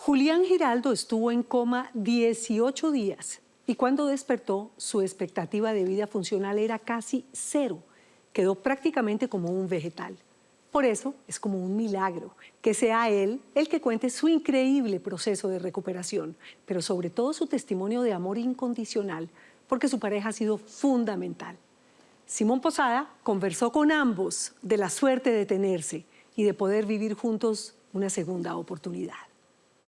Julián Giraldo estuvo en coma 18 días y cuando despertó, su expectativa de vida funcional era casi cero. Quedó prácticamente como un vegetal. Por eso es como un milagro que sea él el que cuente su increíble proceso de recuperación, pero sobre todo su testimonio de amor incondicional, porque su pareja ha sido fundamental. Simón Posada conversó con ambos de la suerte de tenerse y de poder vivir juntos una segunda oportunidad.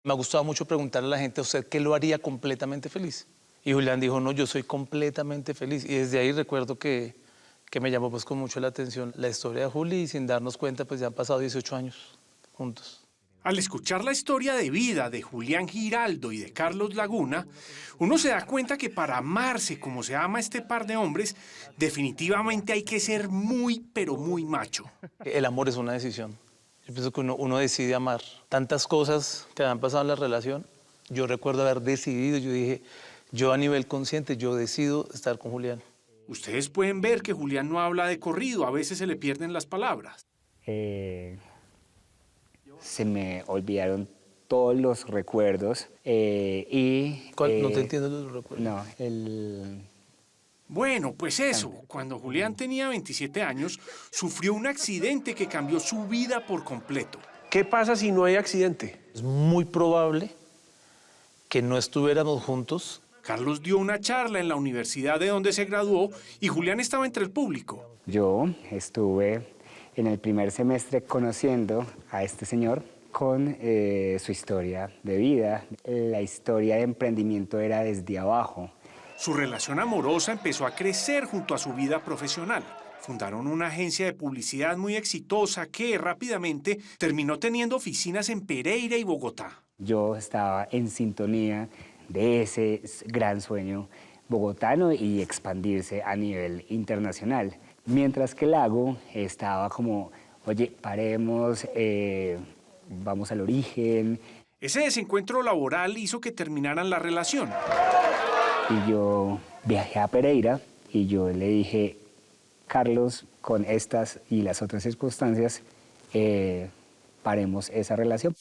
Me ha gustado mucho preguntarle a la gente, ¿a usted qué lo haría completamente feliz? Y Julián dijo, no, yo soy completamente feliz. Y desde ahí recuerdo que me llamó pues con mucho la atención la historia de Juli y sin darnos cuenta pues ya han pasado 18 años juntos. Al escuchar la historia de vida de Julián Giraldo y de Carlos Laguna, uno se da cuenta que para amarse como se ama este par de hombres, definitivamente hay que ser muy, pero muy macho. El amor es una decisión. Yo pienso que uno decide amar. Tantas cosas que han pasado en la relación, yo recuerdo haber decidido, yo dije, yo a nivel consciente, yo decido estar con Julián. Ustedes pueden ver que Julián no habla de corrido, a veces se le pierden las palabras. Se me olvidaron todos los recuerdos No te entiendo los recuerdos. No, Bueno, pues eso, cuando Julián tenía 27 años, sufrió un accidente que cambió su vida por completo. ¿Qué pasa si no hay accidente? Es muy probable que no estuviéramos juntos. Carlos dio una charla en la universidad de donde se graduó y Julián estaba entre el público. Yo estuve en el primer semestre conociendo a este señor con su historia de vida. La historia de emprendimiento era desde abajo. Su relación amorosa empezó a crecer junto a su vida profesional. Fundaron una agencia de publicidad muy exitosa que rápidamente terminó teniendo oficinas en Pereira y Bogotá. Yo estaba en sintonía de ese gran sueño bogotano y expandirse a nivel internacional. Mientras que Lago estaba como, oye, paremos, vamos al origen. Ese desencuentro laboral hizo que terminaran la relación. Y yo viajé a Pereira y yo le dije, Carlos, con estas y las otras circunstancias, paremos esa relación.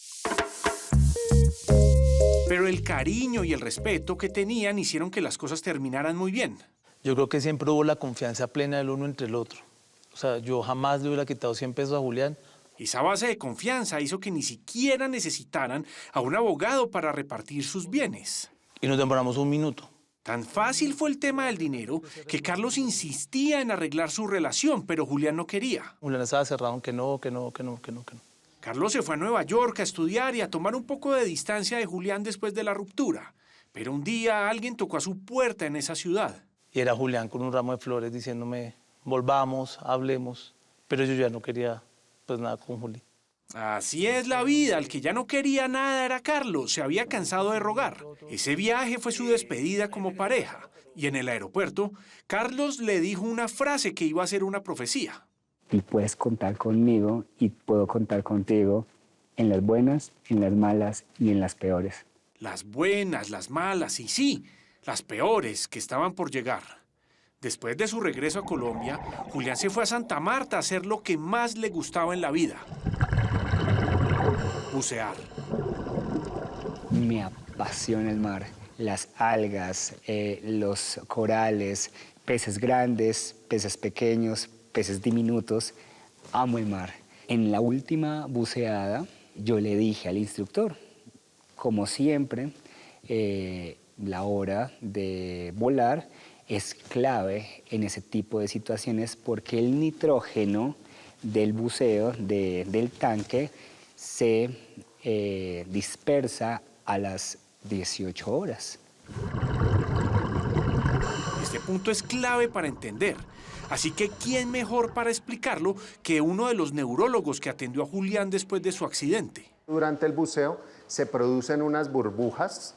Pero el cariño y el respeto que tenían hicieron que las cosas terminaran muy bien. Yo creo que siempre hubo la confianza plena del uno entre el otro. O sea, yo jamás le hubiera quitado 100 pesos a Julián. Esa base de confianza hizo que ni siquiera necesitaran a un abogado para repartir sus bienes. Y nos demoramos un minuto. Tan fácil fue el tema del dinero que Carlos insistía en arreglar su relación, pero Julián no quería. Julián estaba cerrado, que no. Carlos se fue a Nueva York a estudiar y a tomar un poco de distancia de Julián después de la ruptura. Pero un día alguien tocó a su puerta en esa ciudad. Y era Julián con un ramo de flores diciéndome, volvamos, hablemos. Pero yo ya no quería pues nada con Juli. Así es la vida, el que ya no quería nada era Carlos, se había cansado de rogar. Ese viaje fue su despedida como pareja. Y en el aeropuerto, Carlos le dijo una frase que iba a ser una profecía. Y puedes contar conmigo y puedo contar contigo en las buenas, en las malas y en las peores. Las buenas, las malas y sí, las peores que estaban por llegar. Después de su regreso a Colombia, Julián se fue a Santa Marta a hacer lo que más le gustaba en la vida: bucear. Me apasiona el mar, las algas, los corales, peces grandes, peces pequeños, peces diminutos. Amo el mar. En la última buceada, yo le dije al instructor, como siempre, la hora de volar es clave en ese tipo de situaciones porque el nitrógeno del buceo, del tanque, se dispersa a las 18 horas. Este punto es clave para entender. Así que, ¿quién mejor para explicarlo que uno de los neurólogos que atendió a Julián después de su accidente? Durante el buceo se producen unas burbujas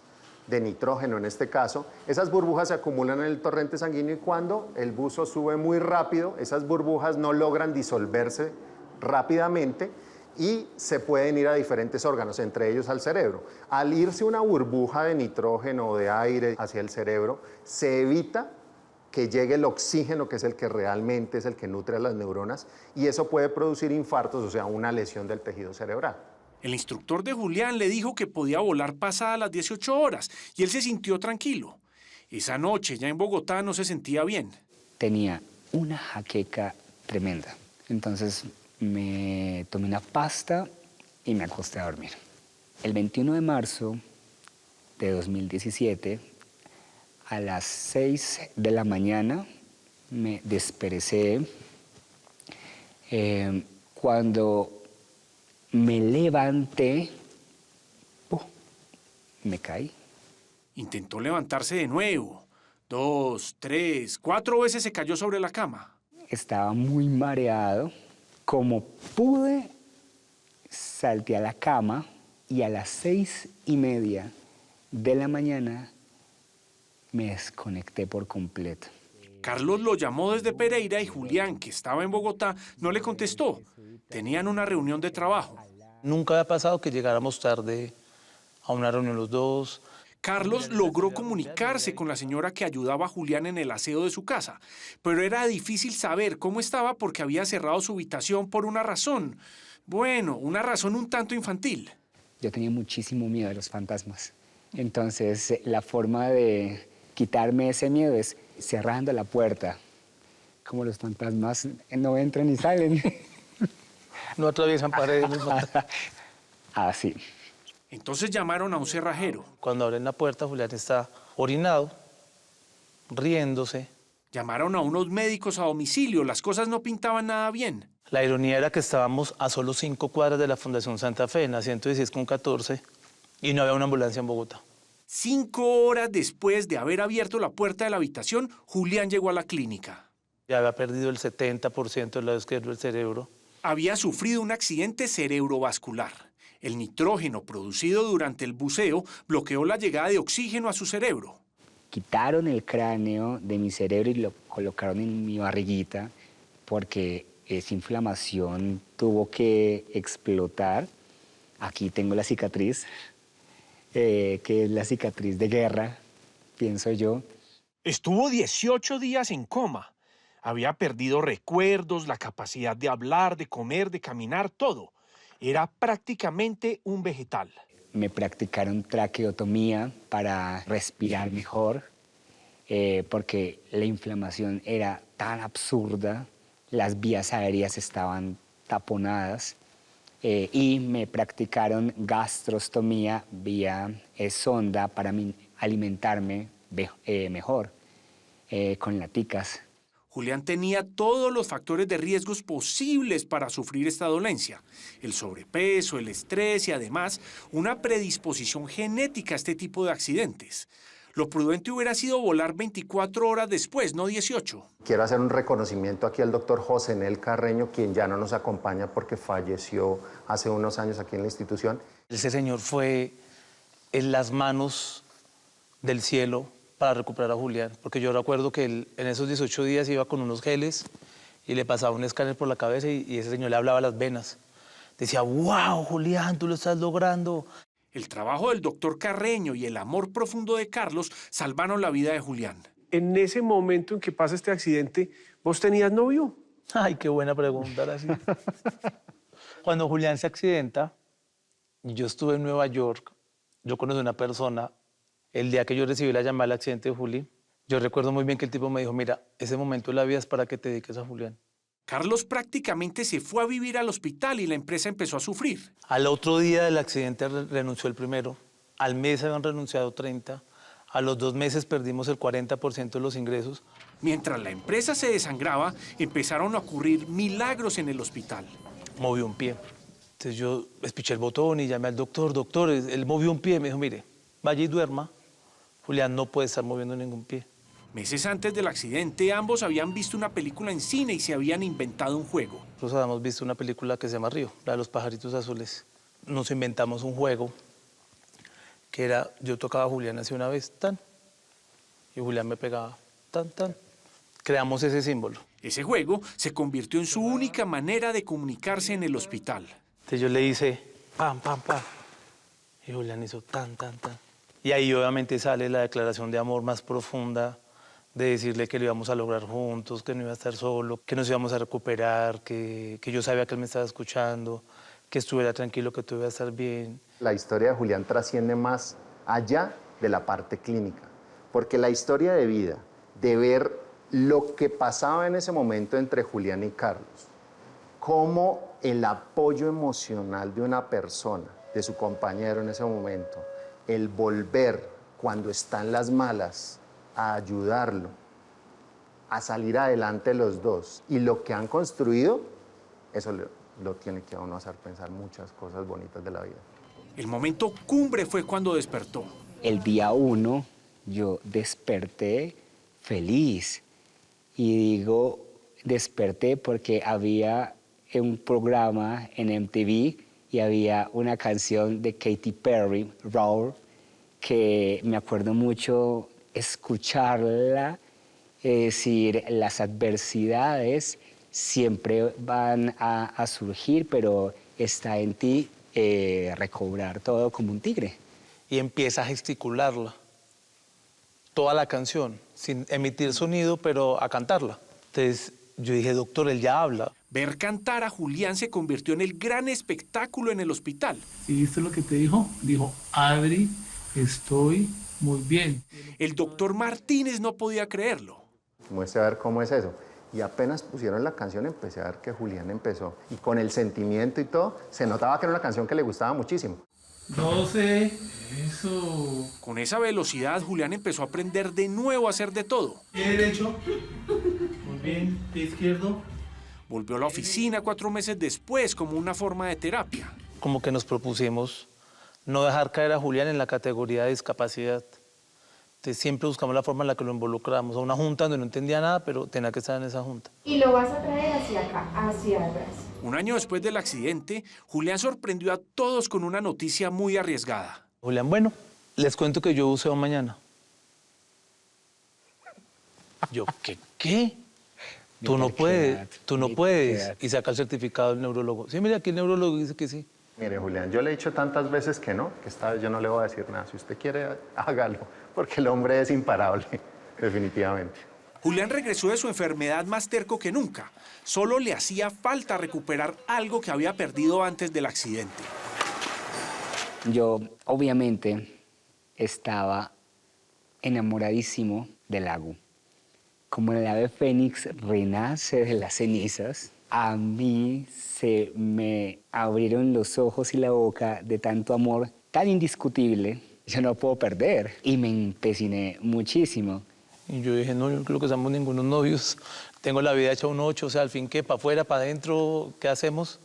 de nitrógeno en este caso. Esas burbujas se acumulan en el torrente sanguíneo y cuando el buzo sube muy rápido, esas burbujas no logran disolverse rápidamente y se pueden ir a diferentes órganos, entre ellos al cerebro. Al irse una burbuja de nitrógeno o de aire hacia el cerebro, se evita que llegue el oxígeno, que es el que realmente es el que nutre a las neuronas, y eso puede producir infartos, o sea, una lesión del tejido cerebral. El instructor de Julián le dijo que podía volar pasadas las 18 horas y él se sintió tranquilo. Esa noche, ya en Bogotá, no se sentía bien. Tenía una jaqueca tremenda. Entonces me tomé una pasta y me acosté a dormir. El 21 de marzo de 2017, a las 6 de la mañana, me desperecé. Cuando me levanté, me caí. Intentó levantarse de nuevo. 2, 3, 4 veces se cayó sobre la cama. Estaba muy mareado. Como pude, salté a la cama y a las 6:30 de la mañana me desconecté por completo. Carlos lo llamó desde Pereira y Julián, que estaba en Bogotá, no le contestó. Tenían una reunión de trabajo. Nunca había pasado que llegáramos tarde a una reunión los dos. Carlos logró comunicarse con la señora que ayudaba a Julián en el aseo de su casa, pero era difícil saber cómo estaba porque había cerrado su habitación por una razón. Bueno, una razón un tanto infantil. Yo tenía muchísimo miedo de los fantasmas. Entonces, la forma de quitarme ese miedo es cerrando la puerta. Como los fantasmas no entran ni salen. No atraviesan paredes. Así. Entonces llamaron a un cerrajero. Cuando abren la puerta, Julián está orinado, riéndose. Llamaron a unos médicos a domicilio. Las cosas no pintaban nada bien. La ironía era que estábamos a solo 5 cuadras de la Fundación Santa Fe, en la 116 con 14, y no había una ambulancia en Bogotá. 5 horas después de haber abierto la puerta de la habitación, Julián llegó a la clínica. Ya había perdido el 70% del lado izquierdo del cerebro. Había sufrido un accidente cerebrovascular. El nitrógeno producido durante el buceo bloqueó la llegada de oxígeno a su cerebro. Quitaron el cráneo de mi cerebro y lo colocaron en mi barriguita porque esa inflamación tuvo que explotar. Aquí tengo la cicatriz, que es la cicatriz de guerra, pienso yo. Estuvo 18 días en coma. Había perdido recuerdos, la capacidad de hablar, de comer, de caminar, todo. Era prácticamente un vegetal. Me practicaron traqueotomía para respirar mejor, porque la inflamación era tan absurda, las vías aéreas estaban taponadas, y me practicaron gastrostomía vía sonda para alimentarme mejor, con laticas. Julián tenía todos los factores de riesgos posibles para sufrir esta dolencia. El sobrepeso, el estrés y además una predisposición genética a este tipo de accidentes. Lo prudente hubiera sido volar 24 horas después, no 18. Quiero hacer un reconocimiento aquí al doctor José Nel Carreño, quien ya no nos acompaña porque falleció hace unos años aquí en la institución. Ese señor fue en las manos del cielo para recuperar a Julián, porque yo recuerdo que él en esos 18 días iba con unos geles y le pasaba un escáner por la cabeza y ese señor le hablaba a las venas. Decía, wow, Julián, tú lo estás logrando. El trabajo del doctor Carreño y el amor profundo de Carlos salvaron la vida de Julián. En ese momento en que pasa este accidente, ¿vos tenías novio? Ay, qué buena pregunta, ahora sí. Cuando Julián se accidenta, yo estuve en Nueva York, yo conocí a una persona, el día que yo recibí la llamada del accidente de Juli, yo recuerdo muy bien que el tipo me dijo, mira, ese momento de la vida es para que te dediques a Julián. Carlos prácticamente se fue a vivir al hospital y la empresa empezó a sufrir. Al otro día del accidente renunció el primero, al mes habían renunciado 30, a los 2 meses perdimos el 40% de los ingresos. Mientras la empresa se desangraba, empezaron a ocurrir milagros en el hospital. Movió un pie. Entonces yo espiché el botón y llamé al doctor, doctor, él movió un pie, me dijo, mire, vaya y duerma, Julián no puede estar moviendo ningún pie. Meses antes del accidente, ambos habían visto una película en cine y se habían inventado un juego. Nosotros habíamos visto una película que se llama Río, la de los pajaritos azules. Nos inventamos un juego que era, yo tocaba a Julián así una vez, tan, y Julián me pegaba, tan, tan. Creamos ese símbolo. Ese juego se convirtió en su única manera de comunicarse en el hospital. Entonces yo le hice, pam, pam, pam, y Julián hizo tan, tan, tan. Y ahí obviamente sale la declaración de amor más profunda, de decirle que lo íbamos a lograr juntos, que no iba a estar solo, que nos íbamos a recuperar, que yo sabía que él me estaba escuchando, que estuviera tranquilo, que todo iba a estar bien. La historia de Julián trasciende más allá de la parte clínica, porque la historia de vida, de ver lo que pasaba en ese momento entre Julián y Carlos, cómo el apoyo emocional de una persona, de su compañero en ese momento, el volver cuando están las malas a ayudarlo, a salir adelante los dos, y lo que han construido, eso lo tiene que a uno hacer pensar muchas cosas bonitas de la vida. El momento cumbre fue cuando despertó. El día 1 yo desperté feliz. Y digo, desperté porque había un programa en MTV y había una canción de Katy Perry, Roar, que me acuerdo mucho escucharla, decir, las adversidades siempre van a surgir, pero está en ti recobrar todo como un tigre. Y empieza a gesticularla, toda la canción, sin emitir sonido, pero a cantarla. Entonces yo dije, doctor, él ya habla. Ver cantar a Julián se convirtió en el gran espectáculo en el hospital. ¿Y viste lo que te dijo? Dijo, Adri, estoy muy bien. El doctor Martínez no podía creerlo. Muestre a ver cómo es eso. Y apenas pusieron la canción, empecé a ver que Julián empezó. Y con el sentimiento y todo, se notaba que era una canción que le gustaba muchísimo. 12, eso. Con esa velocidad, Julián empezó a aprender de nuevo a hacer de todo. Pie derecho, muy bien, pie izquierdo. Volvió a la oficina 4 meses después como una forma de terapia. Como que nos propusimos no dejar caer a Julián en la categoría de discapacidad. Entonces siempre buscamos la forma en la que lo involucramos. A una junta donde no entendía nada, pero tenía que estar en esa junta. Y lo vas a traer hacia acá, hacia atrás. Un año después del accidente, Julián sorprendió a todos con una noticia muy arriesgada. Julián, bueno, les cuento que yo buceo mañana. Yo, ¿qué? Tú no puedes. Y saca el certificado del neurólogo. Sí, mire, aquí el neurólogo dice que sí. Mire, Julián, yo le he dicho tantas veces que no, que esta vez yo no le voy a decir nada. Si usted quiere, hágalo, porque el hombre es imparable, definitivamente. Julián regresó de su enfermedad más terco que nunca. Solo le hacía falta recuperar algo que había perdido antes del accidente. Yo, obviamente, estaba enamoradísimo del lago. Como el ave fénix renace de las cenizas, a mí se me abrieron los ojos y la boca de tanto amor tan indiscutible. Yo no puedo perder. Y me empeciné muchísimo. Y yo dije, no, yo no creo que seamos ningunos novios. Tengo la vida hecha un 8, o sea, al fin, ¿qué? ¿Para afuera, para adentro? ¿Qué hacemos?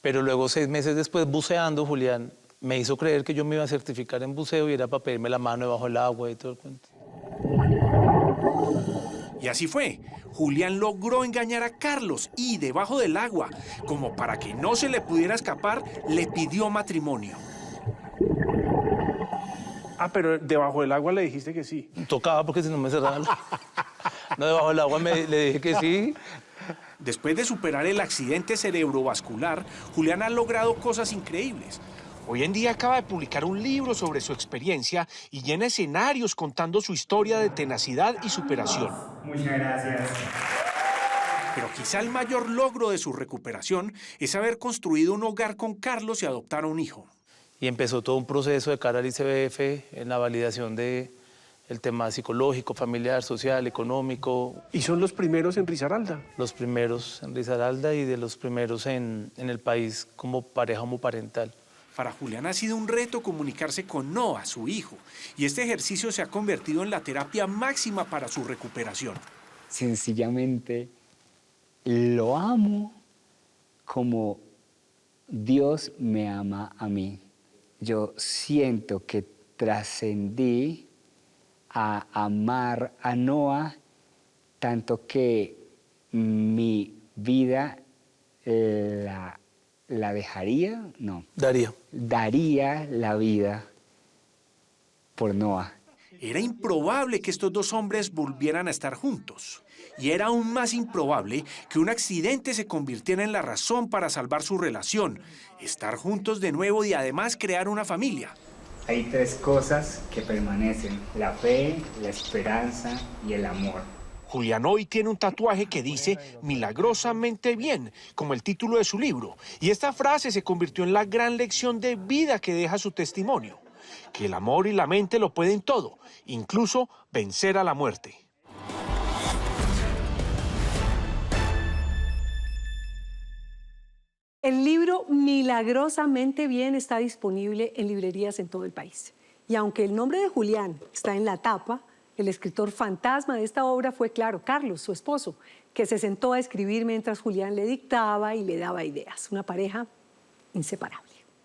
Pero luego, 6 meses después, buceando, Julián me hizo creer que yo me iba a certificar en buceo y era para pedirme la mano debajo del agua y todo el cuento. Y así fue. Julián logró engañar a Carlos y, debajo del agua, como para que no se le pudiera escapar, le pidió matrimonio. Ah, pero debajo del agua le dijiste que sí. Tocaba porque si no me cerraban. No, debajo del agua le dije que sí. Después de superar el accidente cerebrovascular, Julián ha logrado cosas increíbles. Hoy en día acaba de publicar un libro sobre su experiencia y llena escenarios contando su historia de tenacidad y superación. Muchas gracias. Pero quizá el mayor logro de su recuperación es haber construido un hogar con Carlos y adoptar a un hijo. Y empezó todo un proceso de cara al ICBF en la validación del tema psicológico, familiar, social, económico. Y son los primeros en Risaralda. Los primeros en Risaralda y de los primeros en el país como pareja homoparental. Para Julián ha sido un reto comunicarse con Noah, su hijo, y este ejercicio se ha convertido en la terapia máxima para su recuperación. Sencillamente lo amo como Dios me ama a mí. Yo siento que trascendí a amar a Noah tanto que mi vida la dejaría, no. Daría la vida por Noah. Era improbable que estos dos hombres volvieran a estar juntos. Y era aún más improbable que un accidente se convirtiera en la razón para salvar su relación, estar juntos de nuevo y además crear una familia. Hay 3 cosas que permanecen: la fe, la esperanza y el amor. Julián hoy tiene un tatuaje que dice milagrosamente bien, como el título de su libro. Y esta frase se convirtió en la gran lección de vida que deja su testimonio. Que el amor y la mente lo pueden todo, incluso vencer a la muerte. El libro Milagrosamente Bien está disponible en librerías en todo el país. Y aunque el nombre de Julián está en la tapa, el escritor fantasma de esta obra fue, claro, Carlos, su esposo, que se sentó a escribir mientras Julián le dictaba y le daba ideas. Una pareja inseparable.